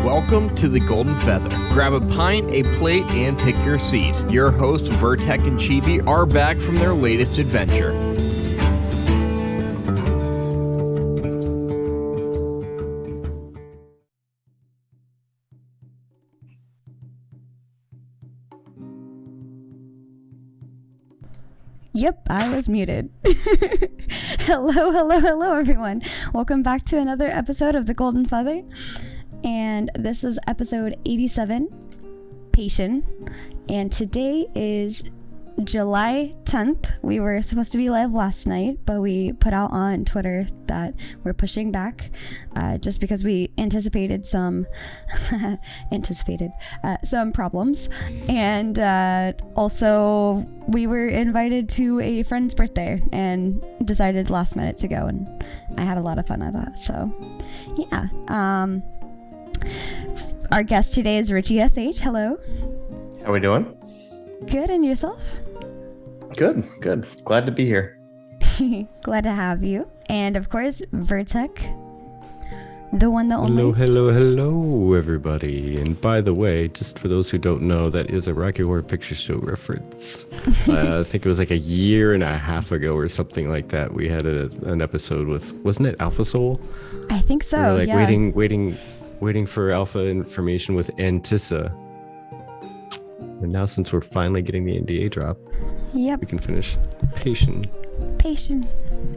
Welcome to the Golden Feather. Grab a pint, a plate, and pick your seat. Your hosts, Vertek and Chibi, are back from their latest adventure. Yep, I was muted. Hello, everyone. Welcome back to another episode of The Golden Feather. And this is episode 87, Pation. And today is July 10th. We were supposed to be live last night, but we put out on Twitter that we're pushing back just because we anticipated some problems. And also we were invited to a friend's birthday and decided last minute to go, and I had a lot of fun at that. So yeah. Our guest today is RitchieSH. Hello. How we doing? Good, and yourself? Good. Glad to be here. Glad to have you. And of course, Vertek, the one, the only. Hello, everybody. And by the way, just for those who don't know, that is a Rocky Horror Picture Show reference. I think it was like a year and a half ago or something like that. We had an episode with, wasn't it Alpha Soul? I think so. We were like yeah. waiting for alpha information with Antissa. And now since we're finally getting the NDA drop, yep, we can finish Pation.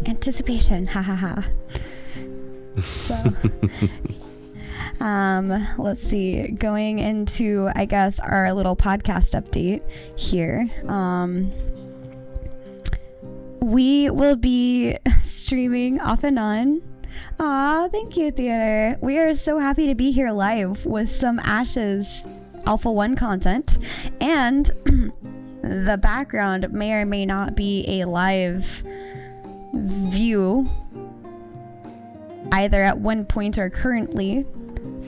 Anticipation, ha ha ha. So, let's see, going into, I guess, our little podcast update here. We will be streaming off and on. Aw, thank you, Theater. We are so happy to be here live with some Ashes Alpha 1 content, and the background may or may not be a live view either at one point or currently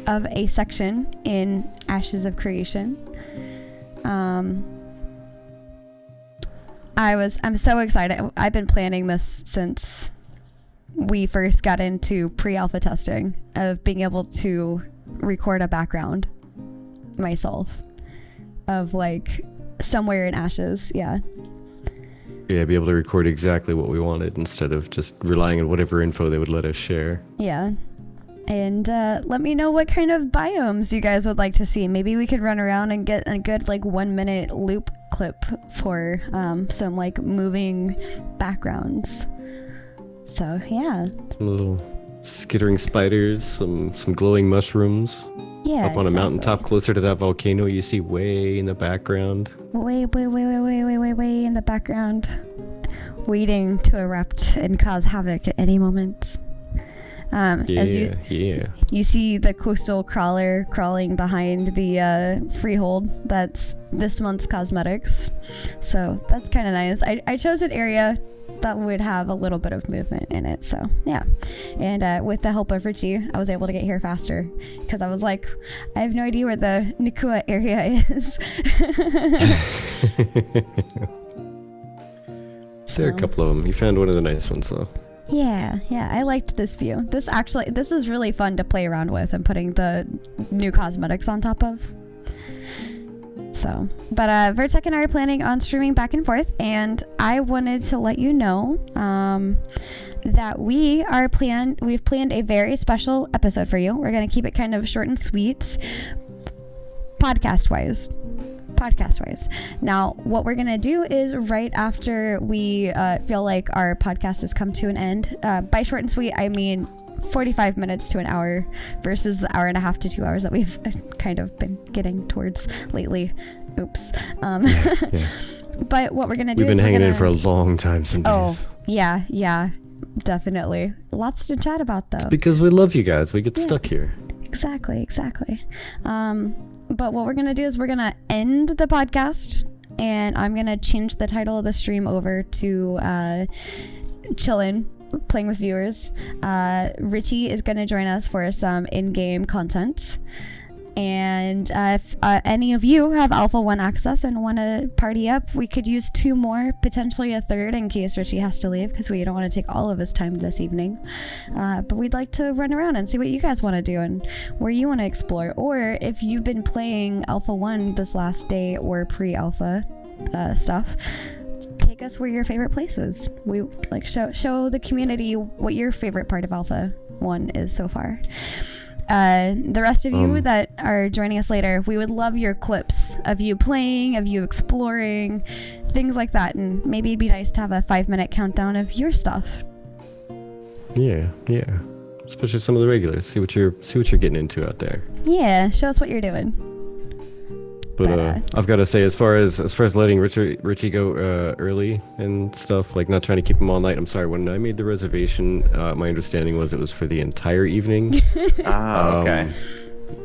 of a section in Ashes of Creation. I'm so excited. I've been planning this since we first got into pre-alpha testing of being able to record a background myself of like somewhere in Ashes. Yeah, be able to record exactly what we wanted instead of just relying on whatever info they would let us share. Yeah. And let me know what kind of biomes you guys would like to see. Maybe we could run around and get a good like 1 minute loop clip for some like moving backgrounds. So yeah, some little skittering spiders, some glowing mushrooms. Yeah, up on a mountaintop closer to that volcano you see way in the background. Way in the background. Waiting to erupt and cause havoc at any moment. As you see the coastal crawler crawling behind the freehold. That's this month's cosmetics. So that's kind of nice. I chose an area that would have a little bit of movement in it, so yeah. And with the help of Richie, I was able to get here faster because I was like, I have no idea where the Nikua area is. There are a couple of them. You found one of the nice ones though. Yeah, I liked this view. This was really fun to play around with and putting the new cosmetics on top of. So, but Vertek and I are planning on streaming back and forth, and I wanted to let you know that we've planned a very special episode for you. We're going to keep it kind of short and sweet, podcast wise. Now, what we're going to do is right after we feel like our podcast has come to an end, by short and sweet, I mean 45 minutes to an hour versus the hour and a half to 2 hours that we've kind of been getting towards lately. Oops. Yeah. But what we're going to do is we've been hanging in for a long time some days. Oh, yeah, definitely. Lots to chat about, though. It's because we love you guys. We get stuck here. Exactly. But what we're going to do is we're going to end the podcast, and I'm going to change the title of the stream over to Chillin', Playing with Viewers. Richie is going to join us for some in-game content. And if any of you have Alpha 1 access and want to party up, we could use 2 more, potentially a third in case Richie has to leave, because we don't want to take all of his time this evening. But we'd like to run around and see what you guys want to do and where you want to explore. Or if you've been playing Alpha 1 this last day or pre-Alpha stuff, take us where your favorite place is. We like show the community what your favorite part of Alpha 1 is so far. The rest of you that are joining us later, we would love your clips of you playing, of you exploring, things like that. And maybe it'd be nice to have a 5-minute countdown of your stuff. Yeah. Especially some of the regulars. See what you're getting into out there. Yeah, show us what you're doing. But I've got to say, as far as letting Richie go early and stuff, like not trying to keep him all night. I'm sorry. When I made the reservation, my understanding was it was for the entire evening. Okay.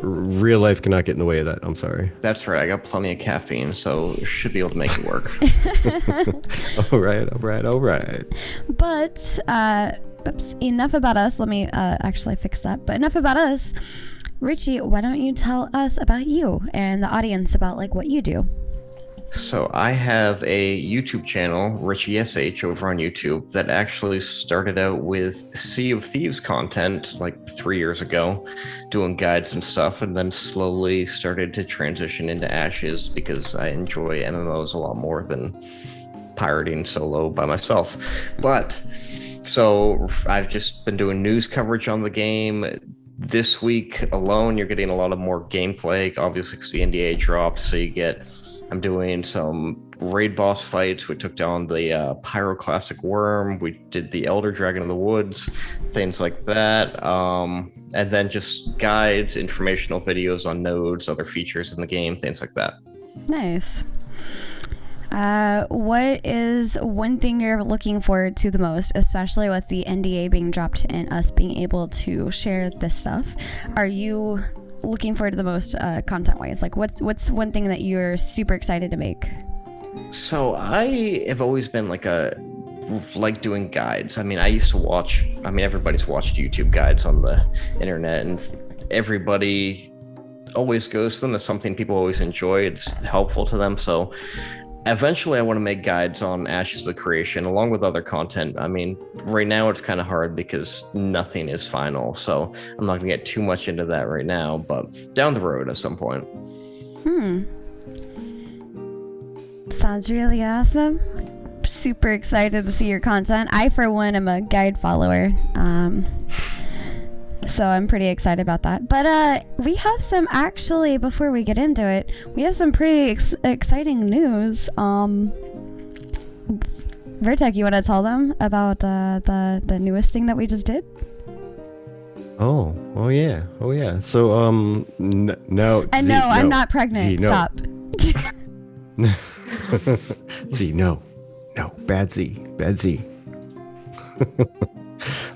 Real life cannot get in the way of that. I'm sorry. That's right. I got plenty of caffeine, so should be able to make it work. All right. But oops, enough about us. Let me actually fix that. But enough about us. Richie, why don't you tell us about you and the audience about like what you do? So I have a YouTube channel, RitchieSH, over on YouTube that actually started out with Sea of Thieves content like 3 years ago, doing guides and stuff, and then slowly started to transition into Ashes because I enjoy MMOs a lot more than pirating solo by myself. But so I've just been doing news coverage on the game. This week alone, you're getting a lot of more gameplay, obviously because the NDA dropped. So I'm doing some raid boss fights. We took down the Pyroclastic Worm. We did the Elder Dragon of the Woods, things like that. And then just guides, informational videos on nodes, other features in the game, things like that. Nice. What is one thing you're looking forward to the most, especially with the NDA being dropped and us being able to share this stuff? Are you looking forward to the most content-wise? Like, what's one thing that you're super excited to make? So I have always been like doing guides. I mean, I used to watch. I mean, everybody's watched YouTube guides on the internet, and everybody always goes to them. It's something people always enjoy. It's helpful to them. So eventually I want to make guides on Ashes of Creation along with other content. I mean, right now it's kind of hard because nothing is final, so I'm not going to get too much into that right now, but down the road at some point. Sounds really awesome. Super excited to see your content. I, for one, am a guide follower. So I'm pretty excited about that. But we have some, actually, before we get into it, we have some pretty exciting news. Vertec, you want to tell them about the newest thing that we just did? Oh yeah. So no. And Z, no, I'm not pregnant. Z, no. Stop. Z, no, bad Z.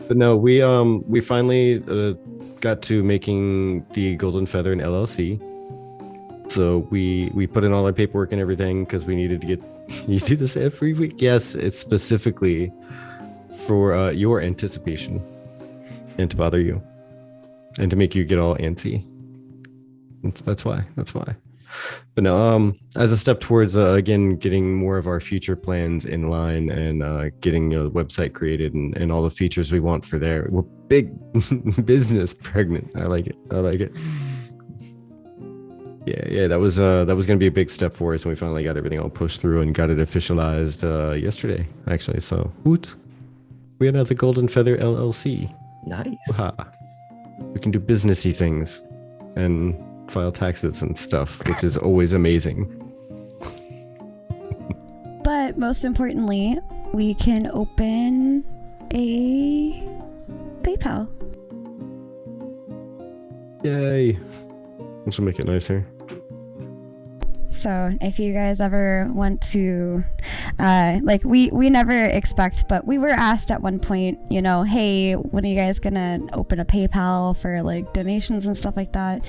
But no, we finally got to making the Golden Feather an LLC. So we put in all our paperwork and everything because we needed to get. You do this every week. Yes, it's specifically for your anticipation and to bother you and to make you get all antsy. That's why. But no, as a step towards again getting more of our future plans in line and getting the website created and all the features we want for there. We're big business pregnant. I like it. Yeah, that was going to be a big step for us, and we finally got everything all pushed through and got it officialized yesterday, actually. So, woot! We had the Golden Feather LLC. Nice. Wow. We can do businessy things and file taxes and stuff, which is always amazing. But most importantly, we can open a PayPal. Yay! This will make it nicer. So if you guys ever want to, like we never expect, but we were asked at one point, you know, hey, when are you guys gonna open a PayPal for like donations and stuff like that?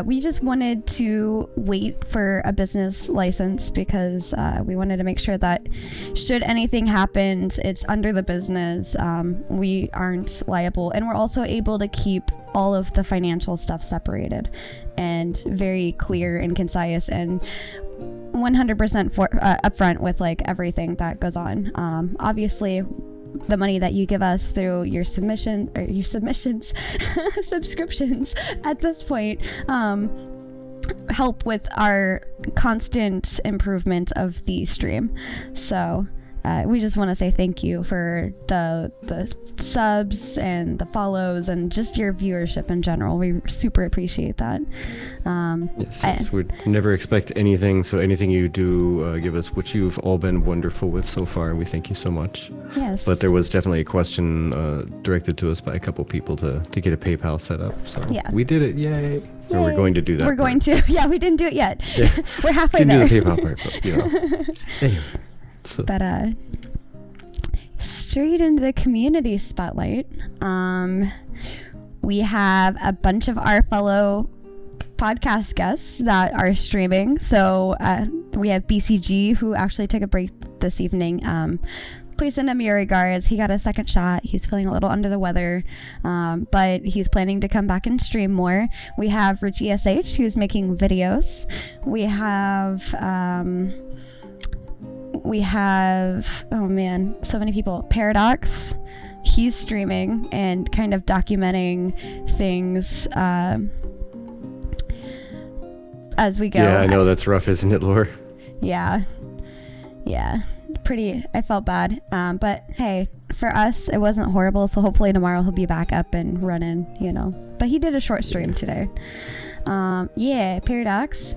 We just wanted to wait for a business license because we wanted to make sure that should anything happen, it's under the business. We aren't liable, and we're also able to keep all of the financial stuff separated and very clear and concise and 100% upfront with like everything that goes on. Obviously the money that you give us through your submissions subscriptions at this point help with our constant improvement of the stream. So we just want to say thank you for the subs and the follows and just your viewership in general. We super appreciate that. Yes, we'd never expect anything, so anything you do give us, which you've all been wonderful with so far, we thank you so much. Yes. But there was definitely a question directed to us by a couple people to get a PayPal set up, so yeah. We did it, yay! Or we're going to do that. We're going to, yeah, we didn't do it yet. Yeah. We're halfway there. Didn't do the PayPal part, but, you know. Anyway. So. But straight into the community spotlight. We have a bunch of our fellow podcast guests that are streaming. So we have BCG, who actually took a break this evening. Please send him your regards. He got a second shot. He's feeling a little under the weather, but he's planning to come back and stream more. We have RitchieSH, who's making videos. We have, oh man, so many people. Paradox, he's streaming and kind of documenting things as we go. Yeah, I know that's rough, isn't it, Laura? Yeah, pretty, I felt bad. But hey, for us, it wasn't horrible, so hopefully tomorrow he'll be back up and running, you know. But he did a short stream today. Yeah, Paradox.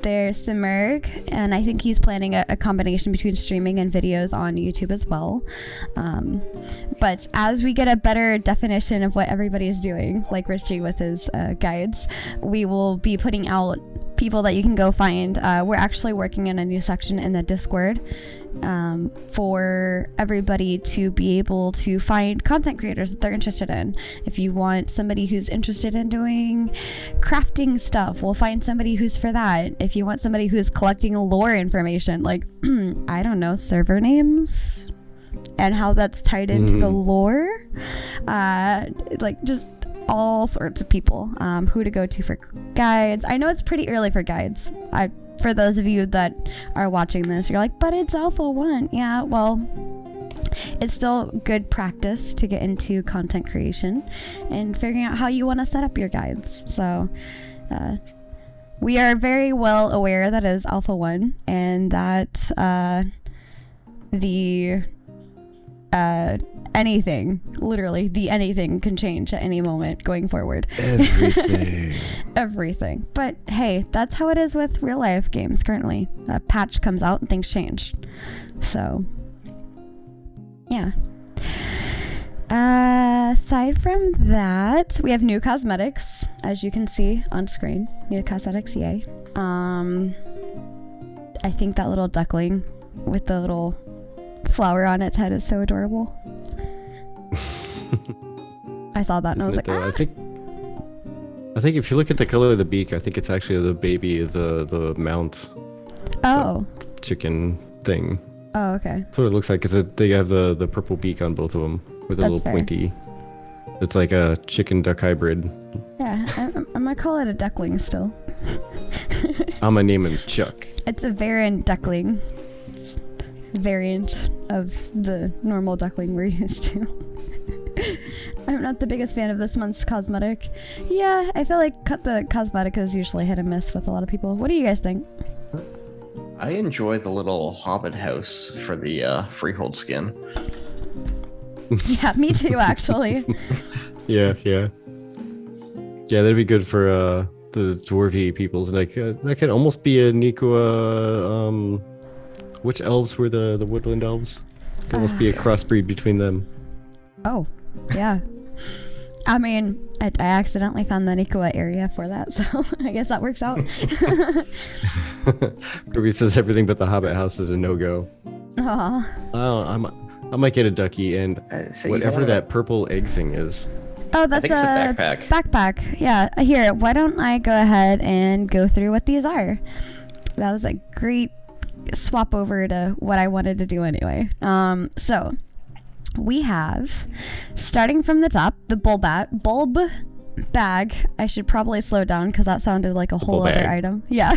There's Simurg, and I think he's planning a combination between streaming and videos on YouTube as well. But as we get a better definition of what everybody's doing, like Richie with his guides, we will be putting out people that you can go find. We're actually working in a new section in the Discord for everybody to be able to find content creators that they're interested in. If you want somebody who's interested in doing crafting stuff, we'll find somebody who's for that. If you want somebody who's collecting lore information, like I don't know, server names and how that's tied into the lore, like just all sorts of people who to go to for guides. I know it's pretty early for guides. For those of you that are watching this, you're like, but it's Alpha 1. Yeah, well, it's still good practice to get into content creation and figuring out how you want to set up your guides. So we are very well aware that it is Alpha 1 and that anything, literally the anything can change at any moment going forward. Everything. But hey, that's how it is with real life games currently. A patch comes out and things change. So yeah. Aside from that, we have new cosmetics, as you can see on screen. New cosmetics, yay. I think that little duckling with the little flower on its head is so adorable. I saw that and I was like, ah! I think if you look at the color of the beak, I think it's actually the baby of the mount. Oh. Chicken thing. Oh, okay. That's what it looks like, because they have the purple beak on both of them with a little pointy. It's like a chicken duck hybrid. Yeah, I might call it a duckling still. I'm gonna name him Chuck. It's a variant duckling. It's a variant of the normal duckling we're used to. I'm not the biggest fan of this month's cosmetic. Yeah, I feel like the cosmetic is usually hit and miss with a lot of people. What do you guys think? I enjoy the little hobbit house for the freehold skin. Yeah, me too, actually. Yeah, that'd be good for the dwarvy peoples. Like that could almost be a Nikua. Which elves were the woodland elves? Could almost be a crossbreed between them. Oh, yeah. I mean, I accidentally found the Nikua area for that, so I guess that works out. Ruby says everything but the Hobbit house is a no-go. Aw. I might get a ducky and So you whatever don't that purple egg thing is. Oh, that's think it's a a backpack. backpack. Yeah. Here, why don't I go ahead and go through what these are? That was a great swap over to what I wanted to do anyway. So we have, starting from the top, the bulb bag. I should probably slow down because that sounded like a whole Bulb other bag. item. Yeah.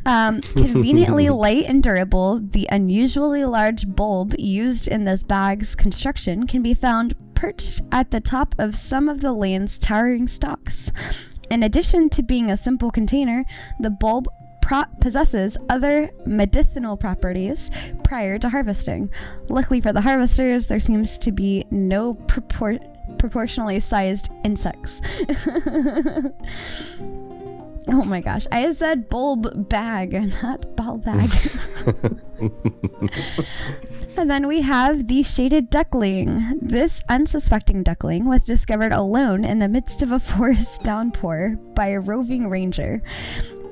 Conveniently light and durable, the unusually large bulb used in this bag's construction can be found perched at the top of some of the land's towering stalks. In addition to being a simple container, the bulb possesses other medicinal properties prior to harvesting. Luckily for the harvesters, there seems to be no proportionally sized insects. Oh my gosh, I said bulb bag, not ball bag. And then we have the shaded duckling. This unsuspecting duckling was discovered alone in the midst of a forest downpour by a roving ranger.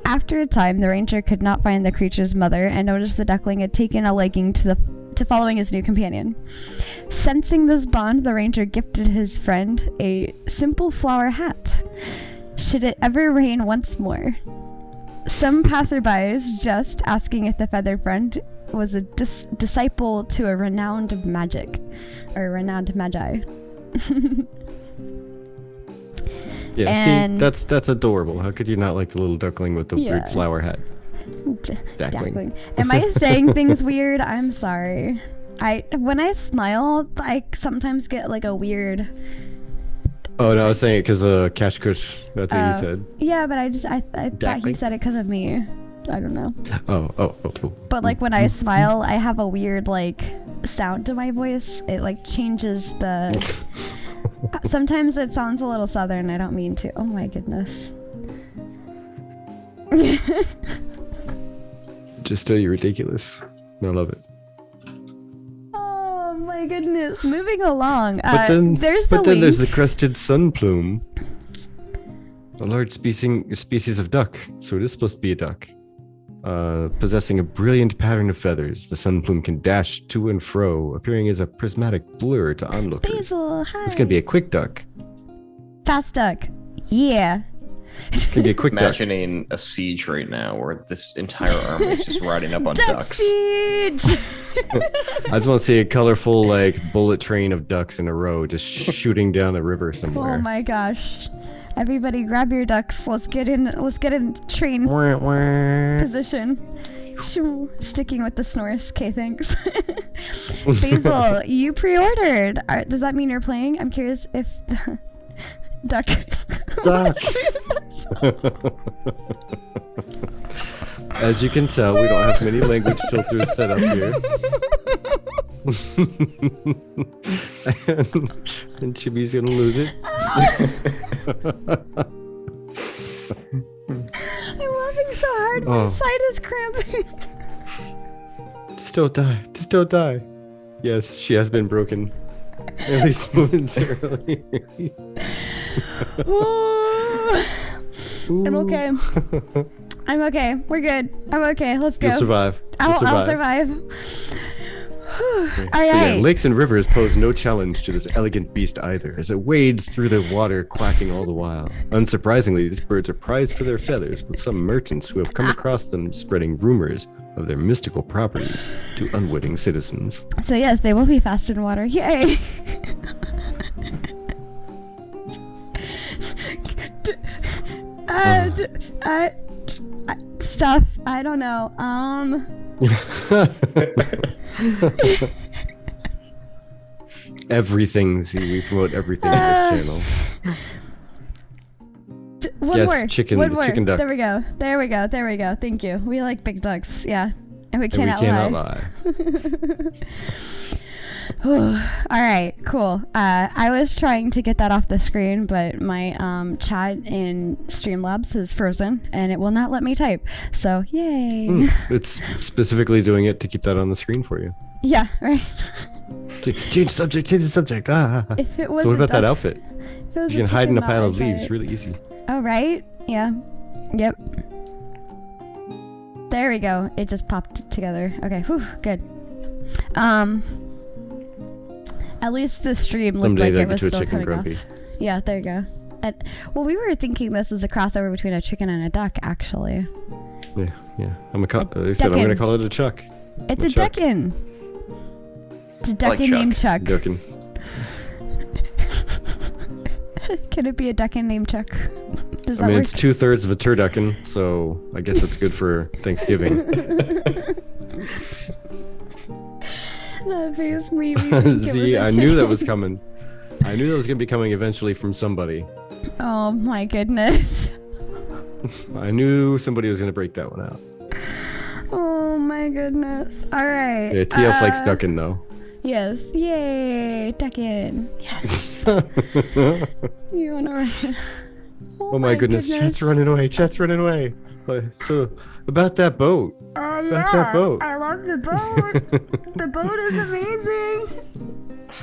After a time, the ranger could not find the creature's mother and noticed the duckling had taken a liking to following his new companion. Sensing this bond, the ranger gifted his friend a simple flower hat. Should it ever rain once more? Some passerbys just asking if the feathered friend was a disciple to a renowned magic, or renowned magi. Yeah, And- see, that's adorable. How could you not like the little duckling with the Yeah. weird flower hat? Duckling. Duckling. Am I saying things weird? I'm sorry. When I smile, I sometimes get like a weird. Oh no, I was saying it because Cash Kush. That's what you said. Yeah, but I thought he Duckling? said it because of me. I don't know. Oh. But like when I smile, I have a weird like sound to my voice. It like changes the. Sometimes it sounds a little southern. I don't mean to. Oh my goodness. Just you're ridiculous. I love it. Oh my goodness. Moving along. But then there's there's the link. crested sun plume. A large species of duck. So it is supposed to be a duck. Possessing a brilliant pattern of feathers, the sun plume can dash to and fro, appearing as a prismatic blur to onlookers. Basil, hi. It's gonna be a quick duck. Fast duck. Yeah. It's gonna be a quick duck. Imagining a siege right now where this entire army is just riding up on Duck ducks. siege. I just want to see a colorful like bullet train of ducks in a row just shooting down a river somewhere. Oh my gosh. Everybody grab your ducks. Let's get in train position. Shoo. Sticking with the snores. Okay, thanks. Basil, you pre-ordered. Does that mean you're playing? I'm curious if duck. Duck. As you can tell, we don't have many language filters set up here. and Chibi's gonna lose it. I'm laughing so hard. My Oh. side is cramping. Just don't die. Just don't die. Yes, she has been broken. At least momentarily. Ooh. I'm okay. I'm okay. We're good. I'm okay. Let's go. You'll survive. I'll survive. All So right. yeah, lakes and rivers pose no challenge to this elegant beast either, as it wades through the water, quacking all the while. Unsurprisingly, these birds are prized for their feathers, with some merchants who have come across them spreading rumors of their mystical properties to unwitting citizens. So yes, they will be fast in water. Yay! Stuff. I don't know. Everything. See, we promote everything on this channel. One Yes, more. chicken- One the more. chicken duck. There we go. There we go. There we go. Thank you. We like big ducks. Yeah. And we And cannot, we cannot lie. lie. All right, cool. I was trying to get that off the screen, but my chat in Streamlabs is frozen and it will not let me type. So, yay. It's specifically doing it to keep that on the screen for you. Yeah, right. Change the subject. Change the subject. Ah. If it was So what a about that duck- outfit? if it was You can hide in a chicken, pile I'd of try leaves. it. Really easy. Oh, right? Yeah. Yep. There we go. It just popped together. Okay, whew, good. At least the stream looked Someday like they'll it get was to a still chicken coming grumpy. off. Yeah, there you go. Well, we were thinking this is a crossover between a chicken and a duck, actually. Yeah, yeah. They said I'm duckin'. gonna call it a Chuck. It's a Chuck. duckin'. It's a I like duckin' named Chuck. Duckin'. Can it be a duckin' named Chuck? Does I that mean, work? it's 2/3 of a turducken, so I guess it's good for Thanksgiving. That face made me think it See, was a I knew that chicken. was coming. I knew that was gonna be coming eventually from somebody. Oh my goodness. I knew somebody was gonna break that one out. Oh my goodness. All right. Yeah, TF likes duckin' though. Yes. Yay. Duckin'. Yes. You wanna run? Oh my goodness, Chet's running away. Chet's running away. So about that boat. About that boat. I love the boat. The boat is amazing.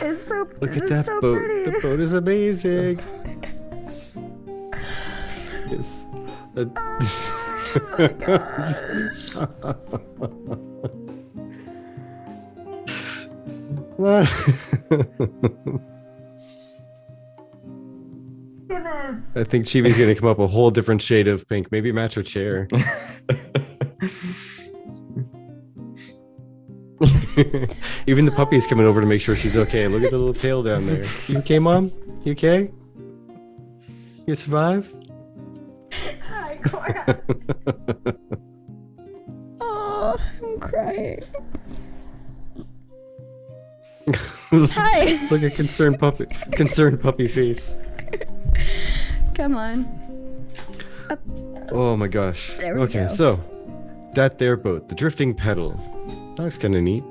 It's so Look at it's that so boat. pretty. The boat is amazing. Yes. Oh my gosh. I think Chibi's gonna come up a whole different shade of pink. Maybe match her chair. Even the puppy's coming over to make sure she's okay. Look at the little tail down there. You okay, Mom? You okay? You survive? Hi, Cora. Oh, I'm crying. Hi. Look at concerned puppy face. Come on. Oh my gosh. There we Okay, go. so that there boat, the drifting pedal. That looks kind of neat.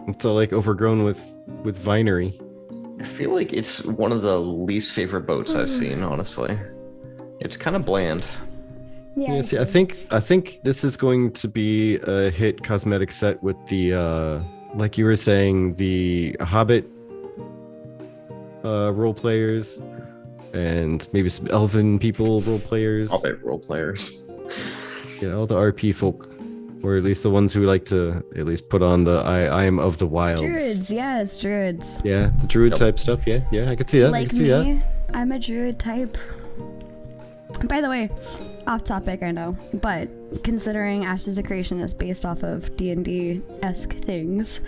It's all like overgrown with vinery. I feel like it's one of the least favorite boats I've seen, honestly. It's kind of bland. Yeah, see, I think this is going to be a hit cosmetic set with the like you were saying, the Hobbit role players and maybe some elven people role players. Hobbit role players. Yeah, all the RP folk, or at least the ones who like to at least put on the I am of the wilds. Druids, yes, druids. Yeah, the druid Yep. type stuff. Yeah, I could see that. I Like could see that. me, I'm a druid type. By the way, off topic, I know, but considering Ashes of Creation is based off of D&D-esque things,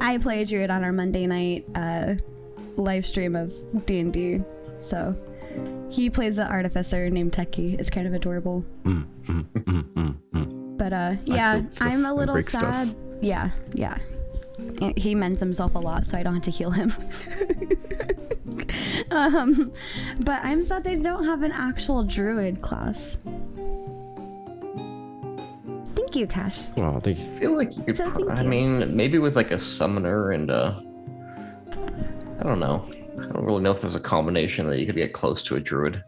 I play a druid on our Monday night live stream of D&D, so he plays the artificer named Techie. It's kind of adorable. But yeah, cool stuff. I'm a little Break stuff. sad. Yeah. He mends himself a lot, so I don't have to heal him. But I'm sad they don't have an actual druid class. Thank you, Cash. Oh, thank you. I feel like you could. So thank I you. mean, maybe with like a summoner and I don't know. I don't really know if there's a combination that you could get close to a druid.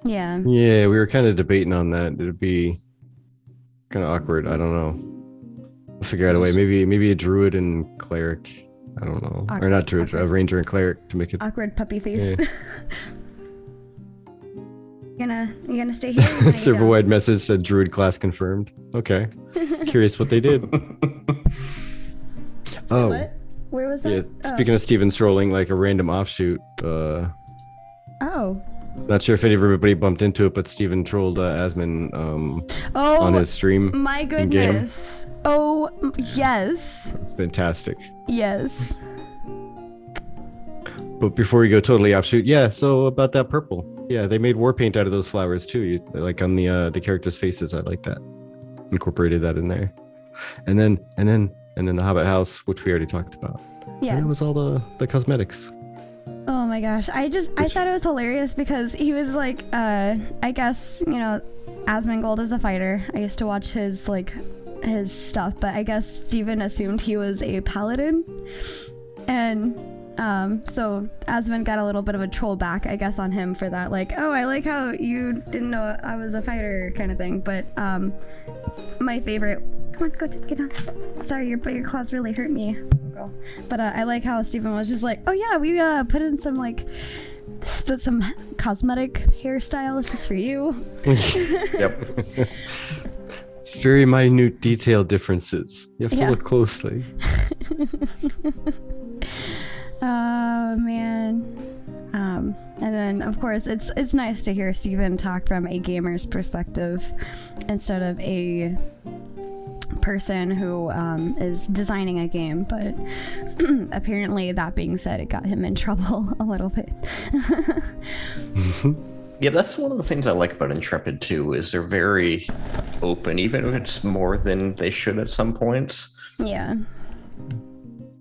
Yeah. Yeah, we were kind of debating on that. It'd be kind of awkward. I don't know. We'll figure out a way. Maybe a druid and cleric. I don't know. Or not druid, a ranger and cleric to make it. Awkward puppy face. Yeah. You gonna stay here? Or you gonna Server go? wide message said druid class confirmed. Okay. Curious what they did. Oh, What? Where was yeah. that? Speaking of Steven strolling, like a random offshoot. Oh. Not sure if everybody bumped into it, but Steven trolled Asmon Oh. on his stream. My in-game. goodness. Oh, yes. Fantastic. Yes. But before we go totally offshoot, yeah. So about that purple, yeah, they made war paint out of those flowers too. Like on the characters' faces. I like that. Incorporated that in there, and then the Hobbit house, which we already talked about. Yeah. And it was all the cosmetics. Oh my gosh. I thought it was hilarious because he was like, I guess, Asmongold is a fighter. I used to watch his stuff, but I guess Steven assumed he was a paladin. And so Asmon got a little bit of a troll back, I guess, on him for that. Like, oh, I like how you didn't know I was a fighter kind of thing. But my favorite, come on, get on. Sorry, your claws really hurt me. Oh true. But I like how Steven was just like, oh yeah, we put in some like some cosmetic hairstyles just for you. Yep. It's very minute detail differences. You have to look closely. Oh man. And then of course it's nice to hear Steven talk from a gamer's perspective instead of a person who is designing a game, but apparently that being said, it got him in trouble a little bit. Yeah, that's one of the things I like about Intrepid too, is they're very open, even if it's more than they should at some points. Yeah.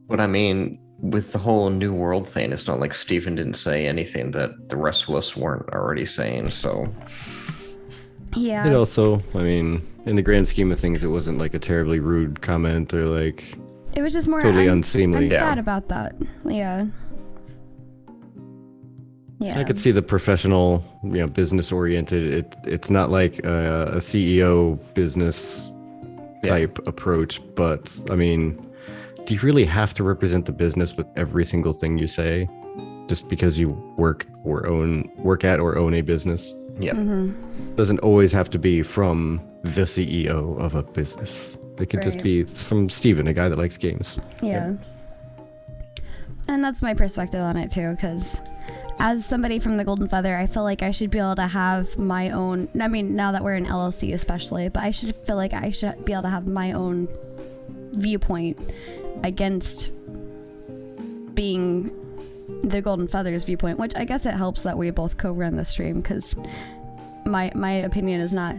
But I mean, with the whole New World thing, it's not like Steven didn't say anything that the rest of us weren't already saying, so... Yeah. It also, I mean, in the grand scheme of things, it wasn't like a terribly rude comment or like... It was just more totally unseemly. I'm sad about that. Yeah. Yeah. I could see the professional, business oriented. It's not like a CEO business type approach, but I mean, do you really have to represent the business with every single thing you say, just because you work at or own a business? Yeah. Doesn't always have to be from the CEO of a business. It could just be from Steven, a guy that likes games. Yeah. And that's my perspective on it too, because as somebody from the Golden Feather, I feel like I should be able to have my own, I mean, now that we're in LLC especially, but I should feel like I should be able to have my own viewpoint against being the Golden Feather's viewpoint, which I guess it helps that we both co-run the stream, because my opinion is not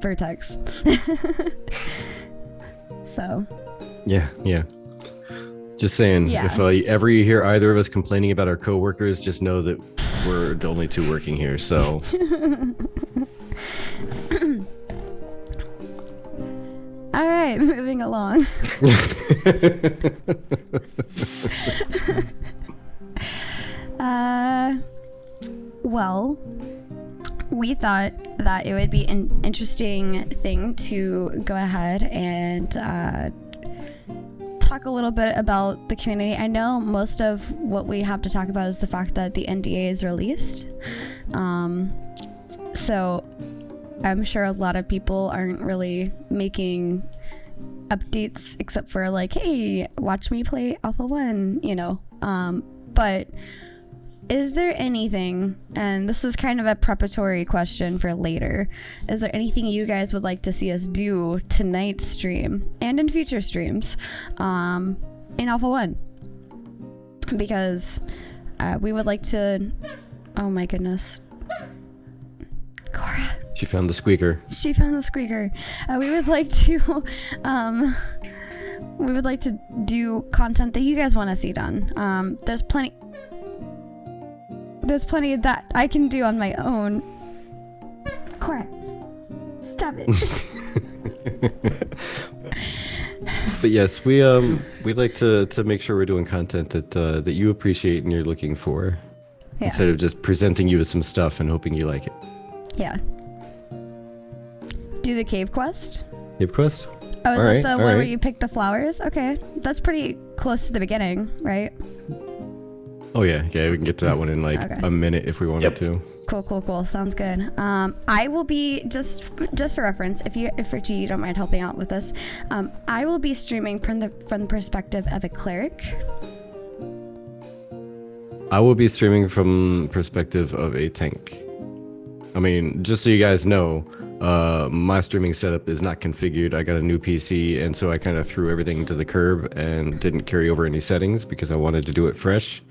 Vertex. So. Yeah. Just saying, if ever you hear either of us complaining about our coworkers, just know that we're the only two working here, so. All right, moving along. Well, we thought that it would be an interesting thing to go ahead and talk a little bit about the community. I know most of what we have to talk about is the fact that the NDA is released. So I'm sure a lot of people aren't really making updates except for like, hey, watch me play Alpha 1, but is there anything, and this is kind of a preparatory question for later, is there anything you guys would like to see us do tonight's stream and in future streams in Alpha 1? Because we would like to... Oh my goodness. Cora. She found the squeaker. We would like to... we would like to do content that you guys want to see done. There's plenty that I can do on my own. Cora, stop it. But yes, we'd like to make sure we're doing content that you appreciate and you're looking for, instead of just presenting you with some stuff and hoping you like it. Yeah. Do the cave quest. Cave quest? Oh, is that the one where you pick the flowers? Okay, that's pretty close to the beginning, right? Oh yeah, we can get to that one in like a minute if we wanted to. Cool. Sounds good. I will be just for reference, if Richie, you don't mind helping out with this, I will be streaming from the perspective of a cleric. I will be streaming from perspective of a tank. I mean, just so you guys know, my streaming setup is not configured. I got a new PC, and so I kind of threw everything to the curb and didn't carry over any settings because I wanted to do it fresh.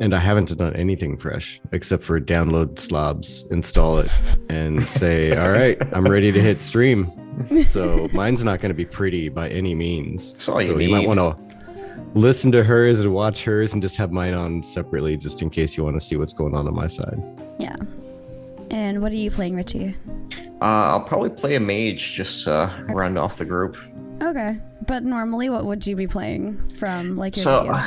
And I haven't done anything fresh except for download slobs, install it, and say, all right, I'm ready to hit stream. So mine's not going to be pretty by any means. That's all you need. You might want to listen to hers and watch hers and just have mine on separately, just in case you want to see what's going on my side. Yeah. And what are you playing, Richie? I'll probably play a mage, just round off the group. Okay. But normally, what would you be playing from like your videos?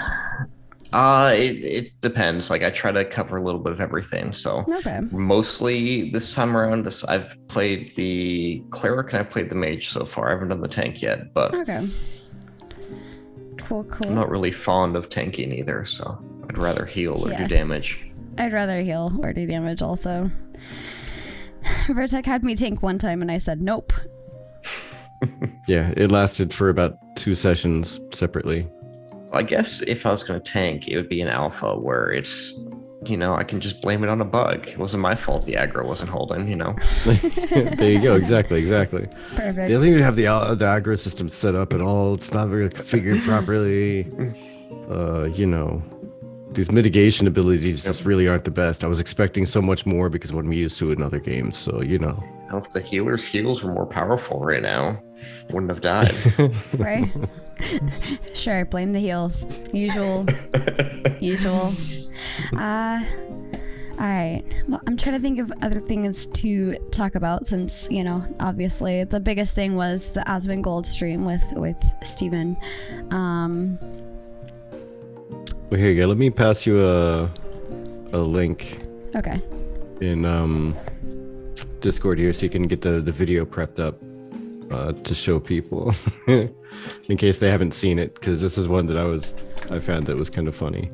It depends. Like I try to cover a little bit of everything. So mostly this time around, I've played the cleric and I've played the mage so far. I haven't done the tank yet, but Cool. I'm not really fond of tanking either, so I'd rather heal or Yeah. do damage. I'd rather heal or do damage also. Vertec had me tank one time and I said nope. Yeah, it lasted for about 2 sessions separately. I guess if I was going to tank, it would be an alpha where it's, I can just blame it on a bug. It wasn't my fault the aggro wasn't holding, There you go. Exactly. Perfect. They don't even have the aggro system set up at all. It's not very configured properly. These mitigation abilities just really aren't the best. I was expecting so much more because what I'm used to in other games. So, If the healer's heals were more powerful right now, wouldn't have died. Right? Sure, blame the heals. Usual. Alright. Well, I'm trying to think of other things to talk about since, obviously the biggest thing was the Aspen Gold stream with Steven. Well, here you go. Let me pass you a link Okay. in Discord here so you can get the video prepped up to show people in case they haven't seen it, because this is one that I found that was kind of funny.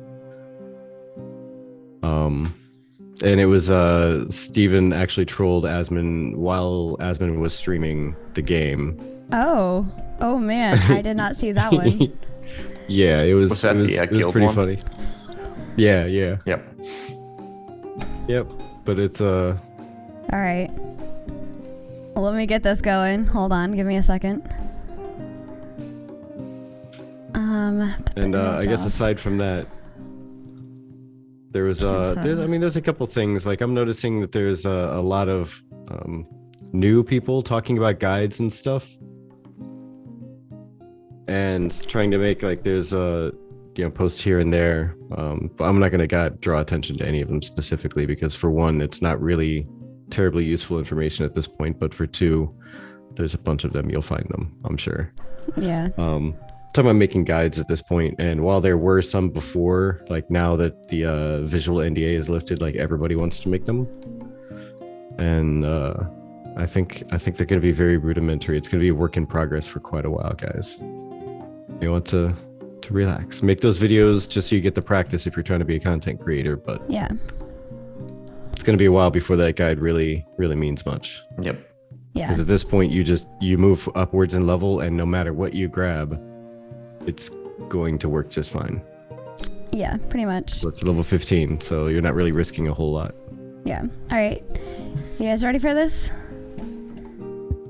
And it was Steven actually trolled Asmon while Asmon was streaming the game. Oh man, I did not see that one. Yeah, it was. Was that it was guild pretty one? funny. Yeah. Yep. But it's All right. Well, let me get this going. Hold on, give me a second. Put the and I image guess off. aside from that, there was there's a couple things. Like, I'm noticing that there's a lot of new people talking about guides and stuff, and trying to make there's posts here and there. But I'm not going to draw attention to any of them specifically because, for one, it's not really terribly useful information at this point. But for two, there's a bunch of them. You'll find them, I'm sure. Yeah. Talking about making guides at this point, and while there were some before, now that the visual NDA is lifted, everybody wants to make them, and I think they're going to be very rudimentary. It's going to be a work in progress for quite a while, guys. You want to relax, make those videos just so you get the practice if you're trying to be a content creator, but Yeah. it's going to be a while before that guide really means much. Yep. Yeah. Because at this point you move upwards in level, and no matter what you grab, it's going to work just fine. Yeah, pretty much. So it's level 15, so you're not really risking a whole lot. Yeah. All right. You guys ready for this?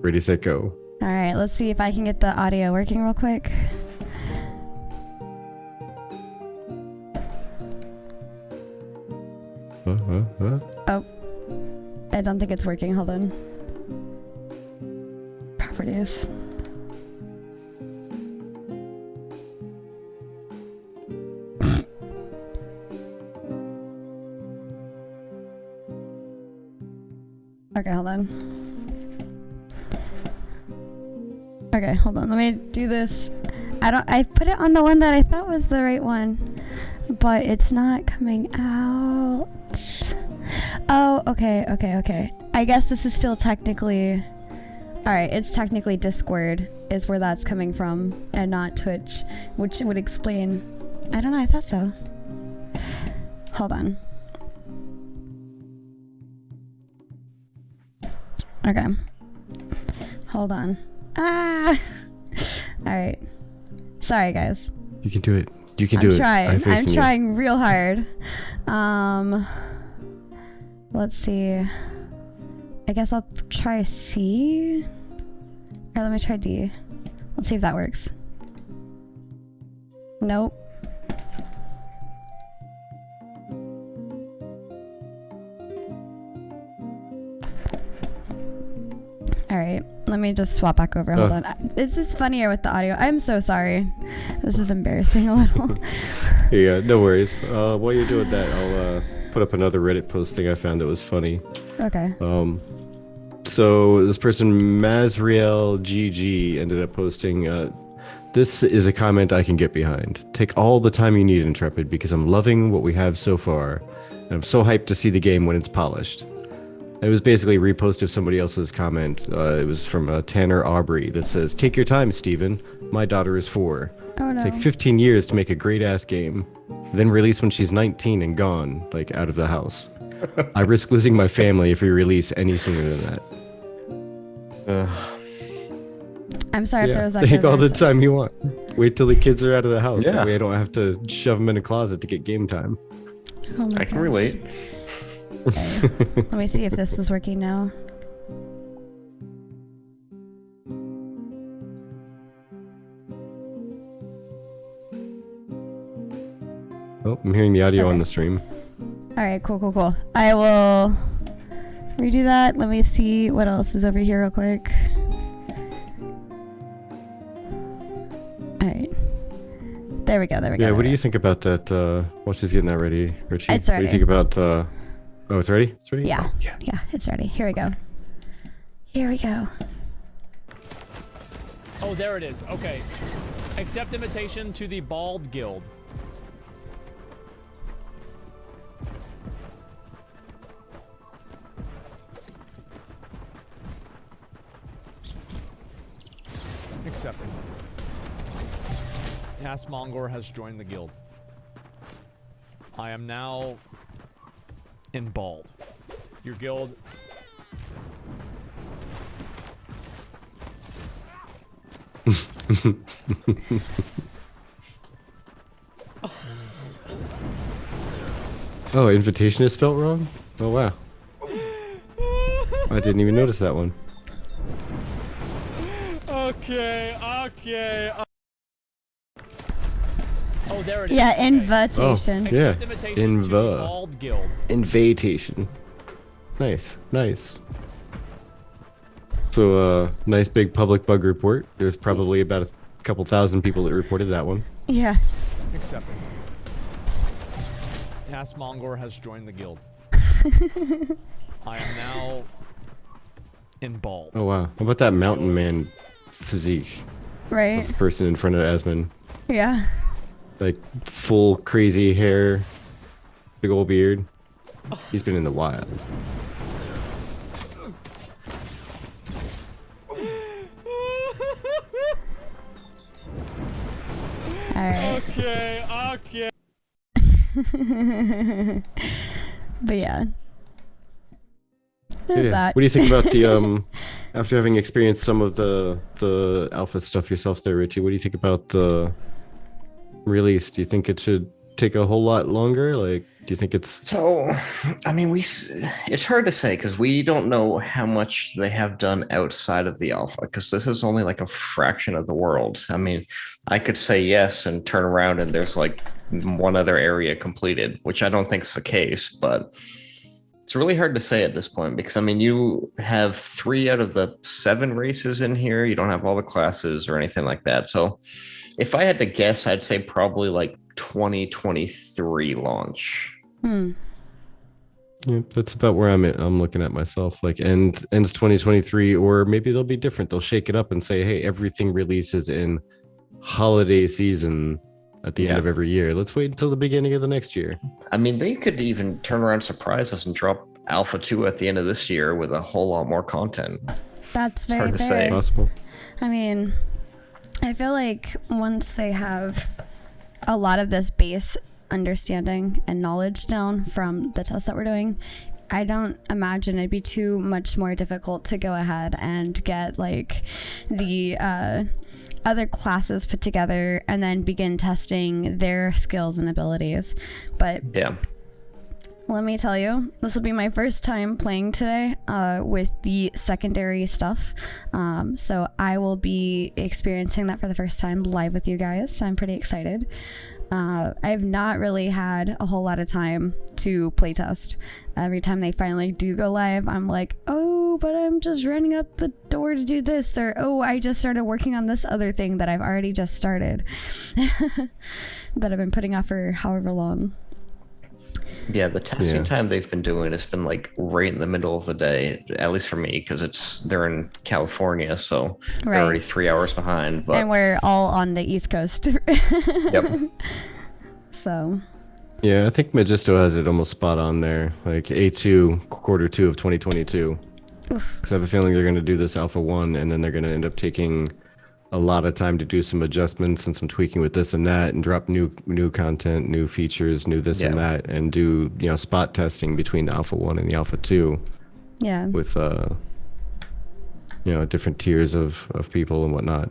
Ready, set, go. All right, let's see if I can get the audio working real quick. Oh, I don't think it's working. Hold on. Properties. Okay, hold on. Okay, hold on. Let me do this. I put it on the one that I thought was the right one, but it's not coming out. Oh, okay. I guess this is still technically... Alright, it's technically Discord is where that's coming from, and not Twitch, which would explain... I don't know, I thought so. Hold on. Okay. Hold on. Ah! Alright. Sorry, guys. You can do it. You can do it. I'm trying real hard. Let's see. I guess I'll try C. Or let me try D. Let's see if that works. Nope. Alright, let me just swap back over. Hold on. This is funnier with the audio. I'm so sorry. This is embarrassing a little. Yeah, no worries. While you're doing that, I'll put up another Reddit post thing I found that was funny. Okay. So this person, Mazriel GG, ended up posting, this is a comment I can get behind. Take all the time you need, Intrepid, because I'm loving what we have so far. And I'm so hyped to see the game when it's polished. And it was basically a repost of somebody else's comment. It was from Tanner Aubrey that says, take your time, Steven. My daughter is 4. Oh no. It's like 15 years to make a great ass game, then release when she's 19 and gone, like out of the house. I risk losing my family if we release any sooner than that. I'm sorry if there was that. Take all the time you want. Wait till the kids are out of the house. Yeah. That way I don't have to shove them in a closet to get game time. Oh my I can gosh. relate. Okay. Let me see if this is working now. Oh, I'm hearing the audio on the stream. All right, cool. I will redo that. Let me see what else is over here real quick. All right. There we go. Yeah, what do you think about that? While she's getting that ready, Richie? It's What do ready. you think about... oh, it's ready? It's ready? Yeah. Oh, yeah. Yeah, it's ready. Here we go. Oh, there it is. Okay. Accept invitation to the Bald Guild. Accepting. Yes, Mongor has joined the guild. I am now in Bald. Your guild. Oh, invitation is spelled wrong? Oh, wow. I didn't even notice that one. Okay. Oh, there it is. Yeah, Okay. invitation. Yeah. Accept invitation to the Bald Guild. Invitation. Nice. So, nice big public bug report. There's probably about a couple thousand people that reported that one. Yeah. Accepting. Yes, Mongor has joined the guild. I am now in Bald. Oh, wow. How about that mountain man physique? Right. The person in front of Asmon. Yeah. Like, full crazy hair, big old beard. He's been in the wild. Alright. Okay. But yeah. There's that. What do you think about the after having experienced some of the alpha stuff yourself there, Richie? What do you think about the release? Do you think it should take a whole lot longer? Like, do you think it's... So, I mean, it's hard to say because we don't know how much they have done outside of the alpha because this is only like a fraction of the world. I mean, I could say yes and turn around and there's like one other area completed, which I don't think is the case, but it's really hard to say at this point because, I mean, you have 3 out of the 7 races in here. You don't have all the classes or anything like that. So if I had to guess, I'd say probably like 2023 launch. Yeah, that's about where I'm looking at myself. Like ends 2023, or maybe they'll be different. They'll shake it up and say, hey, everything releases in holiday season at the end of every year. Let's wait until the beginning of the next year. I mean, they could even turn around and surprise us and drop Alpha 2 at the end of this year with a whole lot more content. That's It's very hard to fair. say. Possible. I mean, I feel like once they have a lot of this base understanding and knowledge down from the test that we're doing, I don't imagine it'd be too much more difficult to go ahead and get like the other classes put together and then begin testing their skills and abilities. But Yeah. let me tell you, this will be my first time playing today with the secondary stuff. So I will be experiencing that for the first time live with you guys. So I'm pretty excited. I've not really had a whole lot of time to playtest. Every time they finally do go live, I'm like, oh, but I'm just running out the door to do this. Or, oh, I just started working on this other thing that I've already just started that I've been putting off for however long. Yeah, the testing Yeah. time they've been doing, it's been like right in the middle of the day, at least for me, because they're in California, so Right. they're already 3 hours behind. But And we're all on the East Coast. yep. So, Yeah, I think Magisto has it almost spot on there. Like A2, Q2 of 2022. Because I have a feeling they're going to do this Alpha 1, and then they're going to end up taking a lot of time to do some adjustments and some tweaking with this and that, and drop new content, new features, new this and that, and do spot testing between the Alpha 1 and the Alpha 2 Yeah. with different tiers of people and whatnot.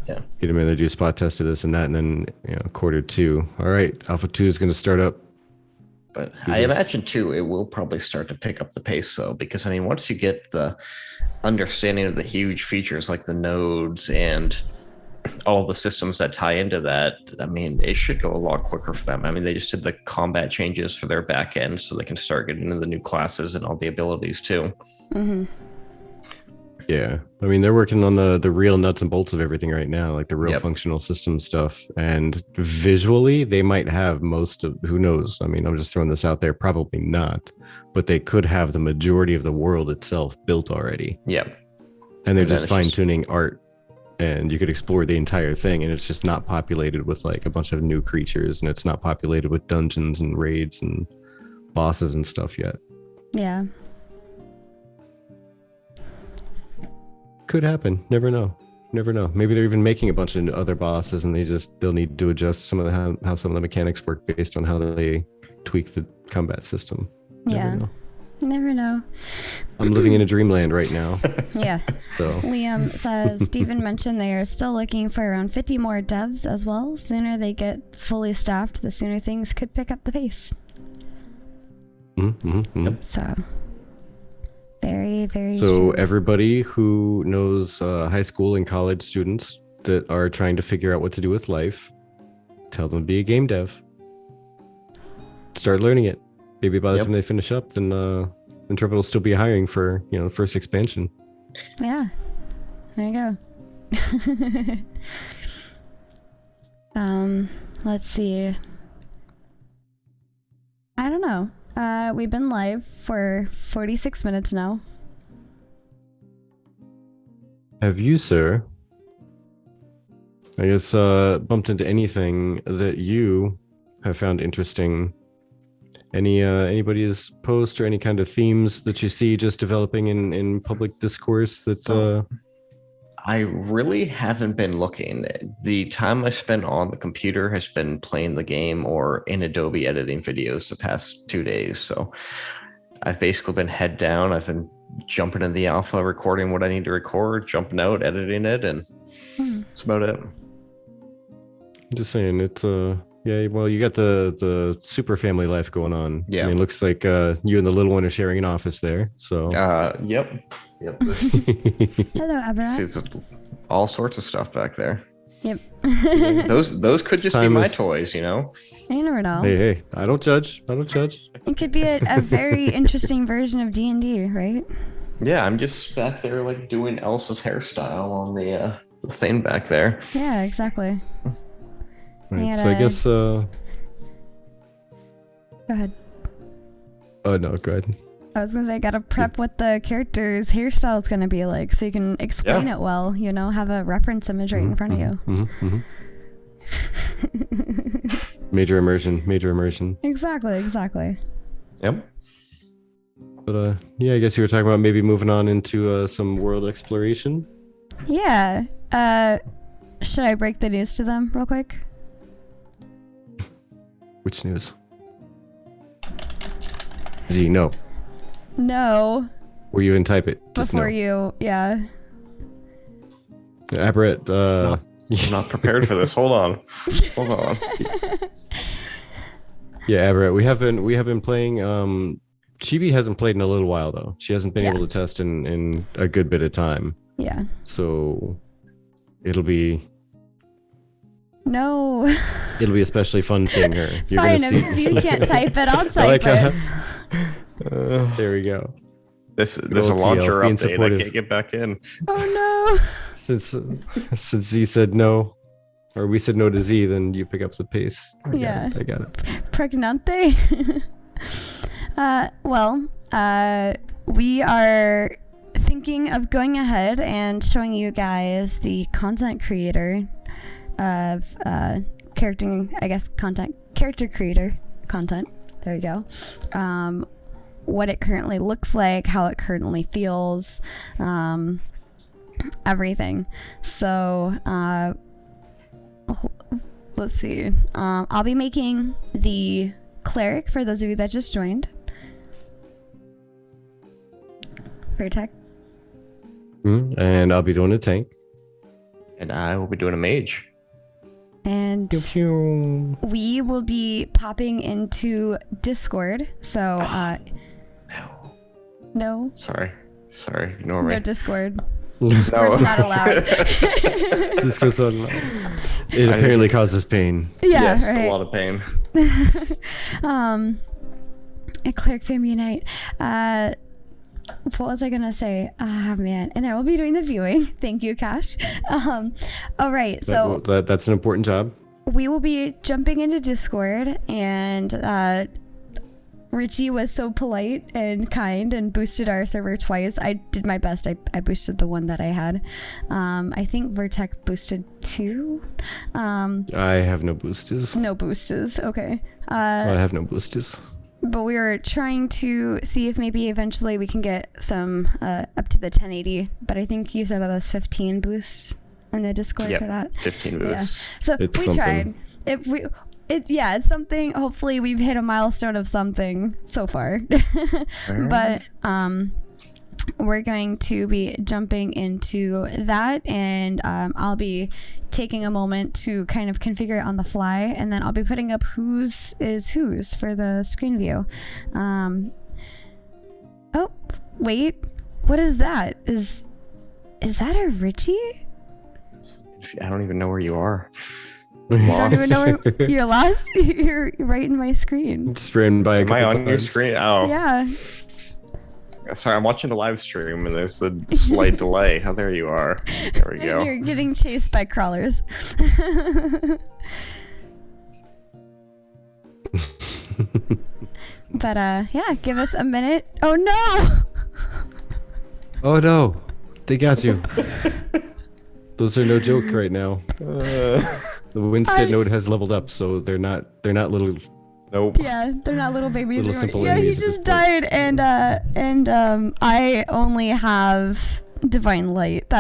Yeah. Get them in there, do spot test of this and that, and then quarter 2. All right, Alpha 2 is going to start up. But I imagine too, it will probably start to pick up the pace though, because I mean, once you get the understanding of the huge features like the nodes and all the systems that tie into that, I mean, it should go a lot quicker for them. I mean, they just did the combat changes for their back end, so they can start getting into the new classes and all the abilities too. Mm-hmm. Yeah, I mean, they're working on the real nuts and bolts of everything right now, like the real functional system stuff. And visually, they might have most of, who knows? I mean, I'm just throwing this out there, probably not, but they could have the majority of the world itself built already. Yeah. And they're just fine tuning art, and you could explore the entire thing, and it's just not populated with like a bunch of new creatures, and it's not populated with dungeons and raids and bosses and stuff yet. Yeah. Could happen. Never know. Maybe they're even making a bunch of other bosses, and they'll need to adjust some of the how some of the mechanics work based on how they tweak the combat system. Never know. I'm living in a dreamland right now. Yeah. So Liam says Steven mentioned they are still looking for around 50 more devs as well. Sooner they get fully staffed, the sooner things could pick up the pace. So very, very So true. everybody who knows high school and college students that are trying to figure out what to do with life, tell them to be a game dev. Start learning it. Maybe by the time they finish up, then Intrepid will still be hiring for the first expansion. Yeah. There you go. Let's see. I don't know. We've been live for 46 minutes now. Have you, sir, I guess, bumped into anything that you have found interesting? Anybody's post or any kind of themes that you see just developing in public discourse that I really haven't been looking. The time I spent on the computer has been playing the game or in Adobe editing videos the past 2 days. So I've basically been head down. I've been jumping in the alpha, recording what I need to record, jumping out, editing it, and that's about it. I'm just saying it's yeah, well, you got the super family life going on. Yeah. I mean, it looks like you and the little one are sharing an office there. So Yep. Hello, Abra. See, all sorts of stuff back there. Yep. Those could just be my toys, You never know. Hey, I don't judge. It could be a very interesting version of D&D, right? Yeah, I'm just back there like doing Elsa's hairstyle on the thing back there. Yeah, exactly. Right, so I guess Go ahead. Oh no, go ahead. I was gonna say, gotta prep what the character's hairstyle is gonna be like, so you can explain it well. Have a reference image right in front of you. Major immersion. Exactly. Yep. But yeah, I guess you were talking about maybe moving on into some world exploration. Yeah. Should I break the news to them real quick? Which news? Z, no. No. Or you can type it. Just Before no. you, yeah. Aberrett, I'm not prepared for this. Hold on. Yeah, Aberrett, we have been playing. Chibi hasn't played in a little while though. She hasn't been able to test in a good bit of time. Yeah. So it'll be especially fun seeing her. You're Fine, gonna see. if you can't type it, I'll type it. There we go. There's a TL launcher being update. supportive. I can't get back in. Oh no. Since Z said no, or we said no to Z, then you pick up the pace. I got it. Pregnante. We are thinking of going ahead and showing you guys the content creator of character creator content. There you go. What it currently looks like, how it currently feels, everything. So let's see. I'll be making the cleric for those of you that just joined. Vertec. And I'll be doing a tank. And I will be doing a mage. And we will be popping into Discord. So, no. Sorry, ignore me. No Discord. Discord's not allowed. Discord's not allowed. It apparently causes pain. Yeah, yes, right. a lot of pain. A cleric fam unite. What was I gonna say? Ah, man. And I will be doing the viewing. Thank you, Cash. All right. So that's an important job. we will be jumping into Discord, and Richie was so polite and kind and boosted our server twice. I did my best. I boosted the one that I had. I think Vertec boosted 2. I have no boosters. No boosters. Okay. I have no boosters. But we were trying to see if maybe eventually we can get some up to the 1080. But I think you said that was 15 boosts in the Discord for that. 15 boosts. Yeah. So It's we something. tried. It's something. Hopefully we've hit a milestone of something so far. But we're going to be jumping into that, and I'll be taking a moment to kind of configure it on the fly, and then I'll be putting up whose is whose for the screen view. Oh, wait, what is that? Is that a Richie? I don't even know where you are. I don't even know where you're lost. You're right in my screen. Just ran by a Am I couple on your times. screen? Oh, Yeah. sorry. I'm watching the live stream, and there's a slight delay. Oh, there you are. There we go. You're getting chased by crawlers. But yeah, give us a minute. Oh no! Oh no, they got you. Those are no joke right now. The Winstead node has leveled up, so they're not little. Nope. Yeah, they're not little babies. Little simple Yeah, he enemies at just this point. died, and I only have divine light.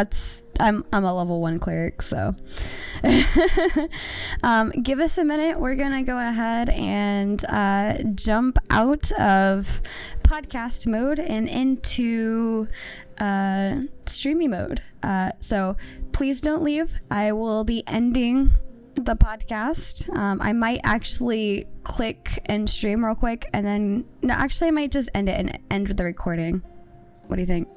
I'm a level 1 cleric, so give us a minute. We're gonna go ahead and jump out of podcast mode and into streamy mode. So please don't leave. I will be ending the podcast. I might actually click and stream real quick, and then I might just end it and end the recording. What do you think?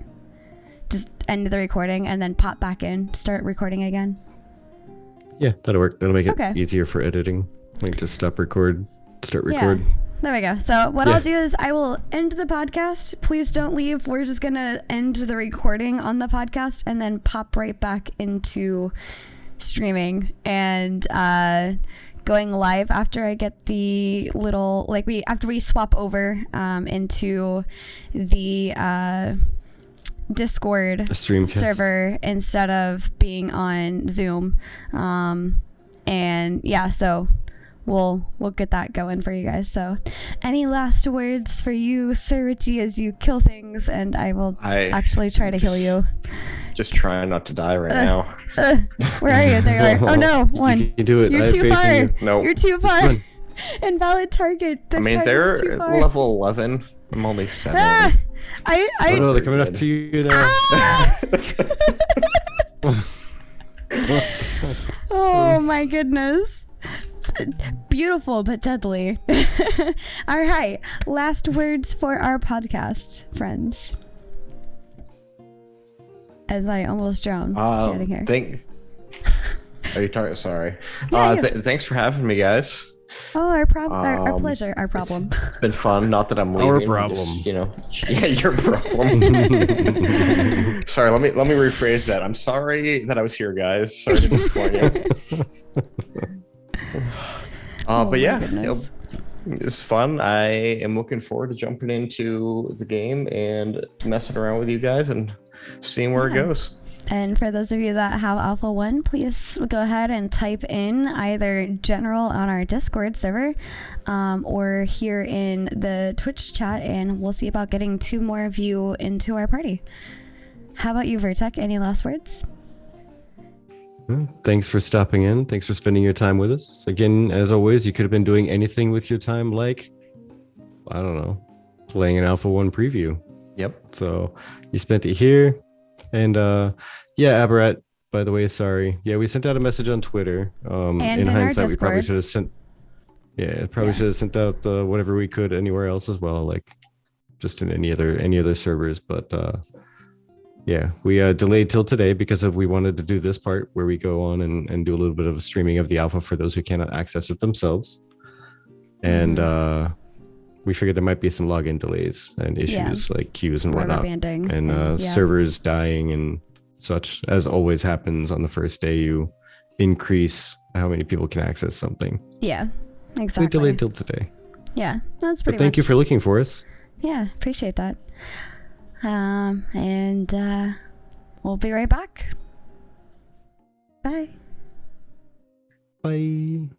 Just end the recording and then pop back in, start recording again. Yeah, that'll work. That'll make it Okay. easier for editing. Like just stop record, start record. Yeah. There we go. So what I'll do is I will end the podcast. Please don't leave. We're just gonna end the recording on the podcast and then pop right back into streaming and going live after I get the little after we swap over into the Discord Streamcast. server instead of being on Zoom. And yeah, so we'll get that going for you guys. So any last words for you, Sir Richie, as you kill things, and I will actually try to heal you. Just trying not to die right now. Where are you? There you are. Oh no, one. You can do it. You're I have too faith far. in you. Nope. You're too far. Run. Invalid target. The I mean, target they're is too far. level 11. I'm only 7. Ah! Oh no, they're coming after you now. Oh my goodness. Beautiful but deadly. All right. Last words for our podcast, friends. As I almost drown standing here. Are you talking? Sorry. Yeah, Thanks for having me, guys. Oh, our pleasure. Our problem. It's been fun. Not that I'm leaving. Our I'm problem. just, yeah, your problem. Sorry. Let me rephrase that. I'm sorry that I was here, guys. Sorry to disappoint you. But yeah, it's fun. I am looking forward to jumping into the game and messing around with you guys and seeing where it goes. And for those of you that have Alpha 1, please go ahead and type in either general on our Discord server or here in the Twitch chat, and we'll see about getting 2 more of you into our party. How about you, Vertec? Any last words? Thanks for stopping in. Thanks for spending your time with us. Again, as always, you could have been doing anything with your time, like, I don't know, playing an Alpha 1 preview. Yep. So you spent it here. And yeah, Aberrat, by the way, sorry. Yeah, we sent out a message on Twitter. And in in our hindsight, we probably Discord. should have sent. Yeah, probably should have sent out whatever we could anywhere else as well, like just in any other servers. But yeah, we delayed till today because we wanted to do this part where we go on and do a little bit of a streaming of the alpha for those who cannot access it themselves. And we figured there might be some login delays and issues like queues and Rubber whatnot, banding and servers dying and such. As always happens on the first day, you increase how many people can access something. Yeah, exactly. We delayed till today. Yeah, that's pretty But thank you much- for looking for us. Yeah, appreciate that. And we'll be right back. Bye. Bye.